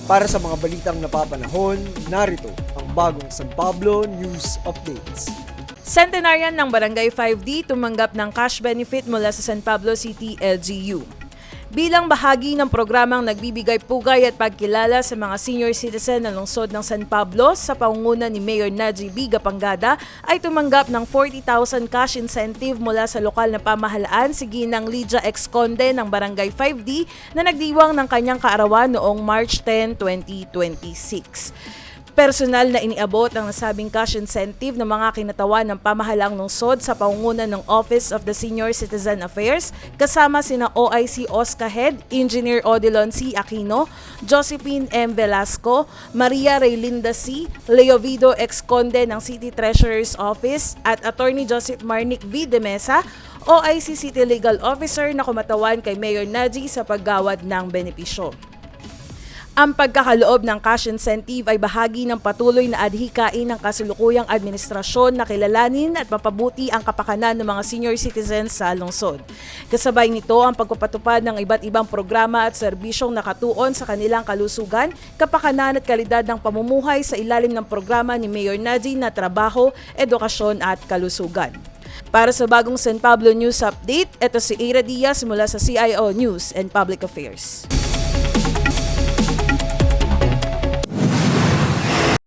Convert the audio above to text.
Para sa mga balitang napapanahon, narito ang bagong San Pablo News Updates. Centenarian ng Barangay 5D tumanggap ng cash benefit mula sa San Pablo City LGU. Bilang bahagi ng programang nagbibigay pugay at pagkilala sa mga senior citizen na lungsod ng San Pablo sa pangunguna ni Mayor Nadji B. Gapangada ay tumanggap ng 40,000 cash incentive mula sa lokal na pamahalaan si Ginang Lydia X. Conde ng Barangay 5D na nagdiwang ng kanyang kaarawan noong March 10, 2026. Personal na iniabot ang nasabing cash incentive ng mga kinatawan ng pamahalaang lungsod sa pangunguna ng Office of the Senior Citizen Affairs kasama sina OIC Oscar Head, Engineer Odilon C. Aquino, Josephine M. Velasco, Maria Reylinda C., Leovido X. Conde ng City Treasurer's Office at Attorney Joseph Marnic V. De Mesa, OIC City Legal Officer na kumatawan kay Mayor Nadji sa paggawad ng benepisyo. Ang pagkakaloob ng cash incentive ay bahagi ng patuloy na adhikain ng kasalukuyang administrasyon na kilalanin at mapabuti ang kapakanan ng mga senior citizens sa lungsod. Kasabay nito ang pagpapatupad ng iba't ibang programa at serbisyong nakatuon sa kanilang kalusugan, kapakanan at kalidad ng pamumuhay sa ilalim ng programa ni Mayor Nadji na trabaho, edukasyon at kalusugan. Para sa bagong San Pablo News Update, ito si Ira Diaz mula sa CIO News and Public Affairs.